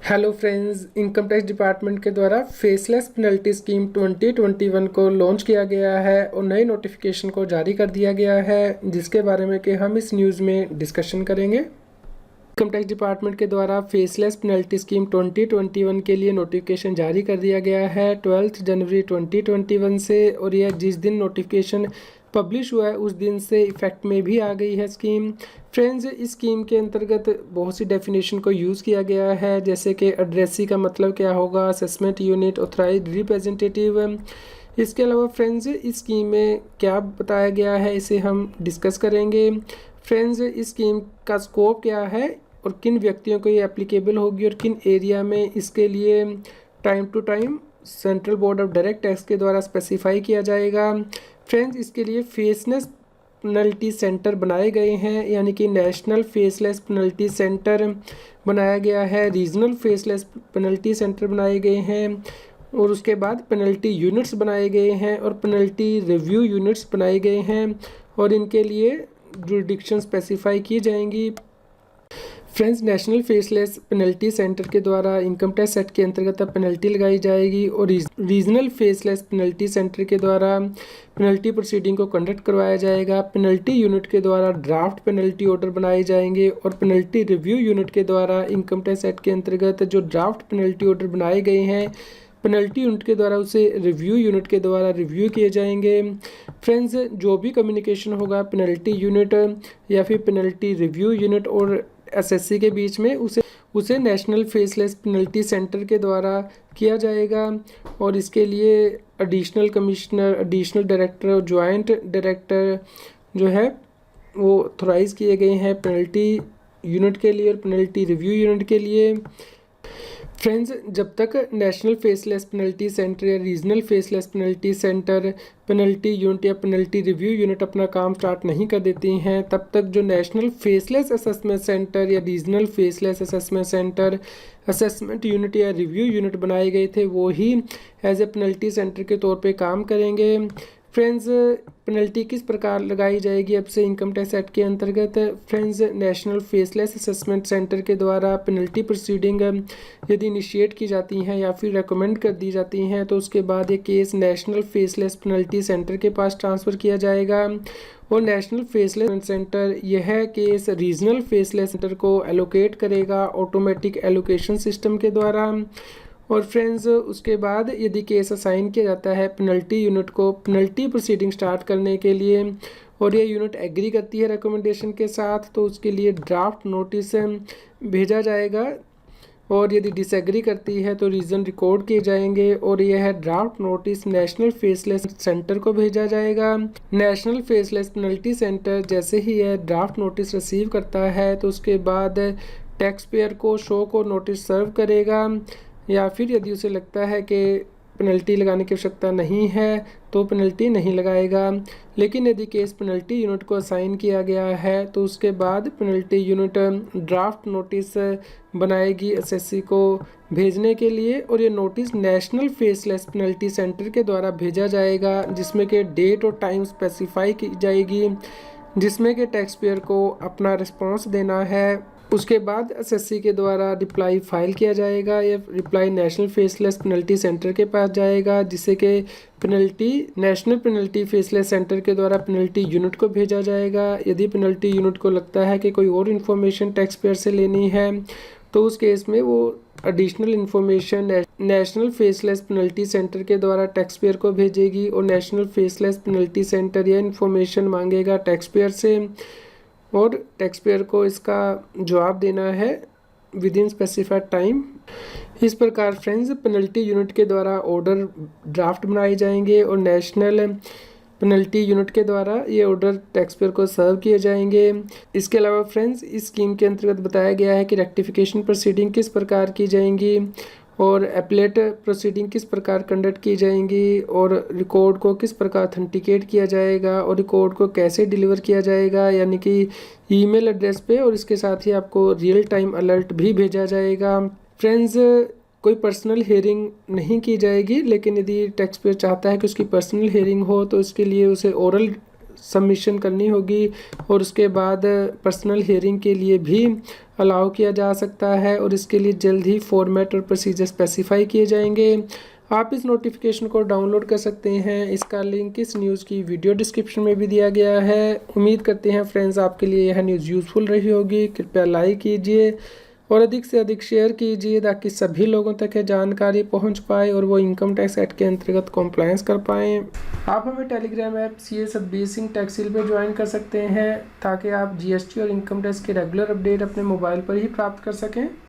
Hello friends, income tax department के द्वारा faceless penalty scheme 2021 को लॉन्च किया गया है और नए नोटिफिकेशन को जारी कर दिया गया है, जिसके बारे में कि हम इस न्यूज़ में डिस्कशन करेंगे। इनकम टैक्स डिपार्टमेंट के द्वारा फेसलेस पेनल्टी स्कीम 2021 के लिए नोटिफिकेशन जारी कर दिया गया है 12 जनवरी 2021 से, और यह जिस दिन नोटिफिकेशन पब्लिश हुआ है उस दिन से इफ़ेक्ट में भी आ गई है स्कीम। फ्रेंड्स, इस स्कीम के अंतर्गत बहुत सी डेफिनेशन को यूज़ किया गया है, जैसे कि एड्रेसी का मतलब क्या होगा, असेसमेंट यूनिट, ऑथराइज्ड रिप्रेजेंटेटिव। इसके अलावा फ्रेंड्स, इस स्कीम में क्या बताया गया है इसे हम डिस्कस करेंगे। फ्रेंड्स, इस स्कीम का स्कोप क्या है और किन व्यक्तियों को ये एप्लीकेबल होगी और किन एरिया में इसके लिए time to time central board of direct tax के द्वारा स्पेसिफाई किया जाएगा। फ्रेंड्स, इसके लिए फेसलेस पेनल्टी सेंटर बनाए गए हैं, यानी कि नेशनल फेसलेस पेनल्टी सेंटर बनाया गया है, रीजनल फेसलेस पेनल्टी सेंटर बनाए गए हैं, और उसके बाद पेनल्टी यूनिट्स बनाए गए हैं और पेनल्टी रिव्यू यूनिट्स बनाए गए हैं, और इनके लिए जुरिडिक्शन स्पेसिफाई की जाएंगी। Friends, national faceless penalty centre के द्वारा इनकम टैक्स एक्ट के अंतर्गत अब पेनल्टी लगाई जाएगी, और रीजनल फेसलेस पेनल्टी सेंटर के द्वारा पेनल्टी प्रोसीडिंग को कंडक्ट करवाया जाएगा। पेनल्टी यूनिट के द्वारा ड्राफ्ट पेनल्टी ऑर्डर बनाए जाएंगे, और पेनल्टी रिव्यू यूनिट के द्वारा इनकम टैक्स एक्ट के अंतर्गत जो ड्राफ्ट पेनल्टी ऑर्डर बनाए गए हैं पेनल्टी यूनिट के द्वारा उसे रिव्यू यूनिट के द्वारा रिव्यू किए जाएंगे। फ्रेंड्स, जो भी कम्युनिकेशन होगा पेनल्टी यूनिट या फिर पेनल्टी रिव्यू यूनिट और एसएससी के बीच में उसे नेशनल फेसलेस पेनल्टी सेंटर के द्वारा किया जाएगा, और इसके लिए एडिशनल कमिश्नर, एडिशनल डायरेक्टर और जॉइंट डायरेक्टर जो है वो ऑथोराइज़ किए गए हैं पेनल्टी यूनिट के लिए और पेनल्टी रिव्यू यूनिट के लिए। फ्रेंड्स, जब तक नेशनल फेसलेस पेनल्टी सेंटर या regional faceless penalty centre penalty unit या पेनल्टी रिव्यू यूनिट अपना काम स्टार्ट नहीं कर देती हैं, तब तक जो नेशनल फेसलेस असेसमेंट सेंटर या regional faceless assessment centre assessment unit या रिव्यू यूनिट बनाए गए थे वो ही एज ए पेनल्टी सेंटर के तौर पे काम करेंगे। फ्रेंड्स, पेनल्टी किस प्रकार लगाई जाएगी अब से इनकम टैक्स एक्ट के अंतर्गत। Friends, national faceless assessment centre के द्वारा पेनल्टी प्रोसीडिंग यदि इनिशिएट की जाती हैं या फिर रेकमेंड कर दी जाती हैं तो उसके बाद ये case national faceless penalty centre के पास ट्रांसफ़र किया जाएगा, और नेशनल फेसलेस सेंटर यह केस रीजनल फेसलेस सेंटर को एलोकेट करेगा ऑटोमेटिक एलोकेशन सिस्टम के द्वारा। और फ्रेंड्स, उसके बाद यदि केस असाइन किया जाता है पेनल्टी यूनिट को पेनल्टी प्रोसीडिंग स्टार्ट करने के लिए और ये यूनिट एग्री करती है रिकमेंडेशन के साथ, तो उसके लिए ड्राफ्ट नोटिस भेजा जाएगा, और यदि डिसएग्री करती है तो रीज़न रिकॉर्ड किए जाएंगे, और यह draft notice national faceless centre को भेजा जाएगा। नेशनल फेसलेस पेनल्टी सेंटर जैसे ही यह ड्राफ्ट नोटिस रिसीव करता है तो उसके बाद टैक्स पेयर को शो को नोटिस सर्व करेगा, या फिर यदि उसे लगता है कि पेनल्टी लगाने की आवश्यकता नहीं है तो पेनल्टी नहीं लगाएगा। लेकिन यदि केस पेनल्टी यूनिट को असाइन किया गया है तो उसके बाद पेनल्टी यूनिट ड्राफ्ट नोटिस बनाएगी एसएससी को भेजने के लिए, और ये notice national faceless penalty centre के द्वारा भेजा जाएगा, जिसमें कि डेट और टाइम स्पेसिफाई की जाएगी, जिसमें कि टैक्स पेयर को अपना रिस्पॉन्स देना है। उसके बाद एसएससी के द्वारा रिप्लाई फाइल किया जाएगा, या reply national faceless penalty centre के पास जाएगा, जिससे कि penalty national penalty faceless centre के द्वारा पेनल्टी यूनिट को भेजा जाएगा। यदि पेनल्टी यूनिट को लगता है कि कोई और इन्फॉर्मेशन टैक्स पेयर से लेनी है तो उस केस में वो additional information national faceless penalty centre के द्वारा टैक्स पेयर को भेजेगी, और नेशनल फेसलेस पेनल्टी सेंटर यह इन्फॉर्मेशन मांगेगा टैक्स पेयर से, और टैक्स पेयर को इसका जवाब देना है विद इन स्पेसिफाइड टाइम। इस प्रकार फ्रेंड्स, पेनल्टी यूनिट के द्वारा ऑर्डर ड्राफ्ट बनाए जाएंगे और नेशनल पेनल्टी यूनिट के द्वारा ये ऑर्डर टैक्स पेयर को सर्व किए जाएंगे। इसके अलावा फ्रेंड्स, इस स्कीम के अंतर्गत बताया गया है कि रेक्टिफिकेशन प्रोसीडिंग किस प्रकार की जाएंगी और एपलेट प्रोसीडिंग किस प्रकार कंडक्ट की जाएंगी, और रिकॉर्ड को किस प्रकार ऑथेंटिकेट किया जाएगा, और रिकॉर्ड को कैसे डिलीवर किया जाएगा, यानी कि ईमेल एड्रेस पे, और इसके साथ ही आपको रियल टाइम अलर्ट भी भेजा जाएगा। फ्रेंड्स, कोई पर्सनल हेयरिंग नहीं की जाएगी, लेकिन यदि टैक्स पेयर चाहता है कि उसकी पर्सनल हेयरिंग हो तो इसके लिए उसे ओरल सबमिशन करनी होगी और उसके बाद पर्सनल हियरिंग के लिए भी अलाउ किया जा सकता है और इसके लिए जल्द ही फॉर्मेट और प्रोसीजर स्पेसिफाई किए जाएंगे। आप इस नोटिफिकेशन को डाउनलोड कर सकते हैं। इसका लिंक इस न्यूज़ की वीडियो डिस्क्रिप्शन में भी दिया गया है। उम्मीद करते हैं फ्रेंड्स आपके लिए यह न्यूज़ यूज़फुल रही होगी। कृपया लाइक कीजिए और अधिक से अधिक शेयर कीजिए ताकि सभी लोगों तक ये जानकारी पहुंच पाए और वो इनकम टैक्स एक्ट के अंतर्गत कॉम्प्लायंस कर पाएँ। आप हमें Telegram app CA Satbir Singh टैक्सील पर ज्वाइन कर सकते हैं ताकि आप GST और इनकम टैक्स के रेगुलर अपडेट अपने मोबाइल पर ही प्राप्त कर सकें।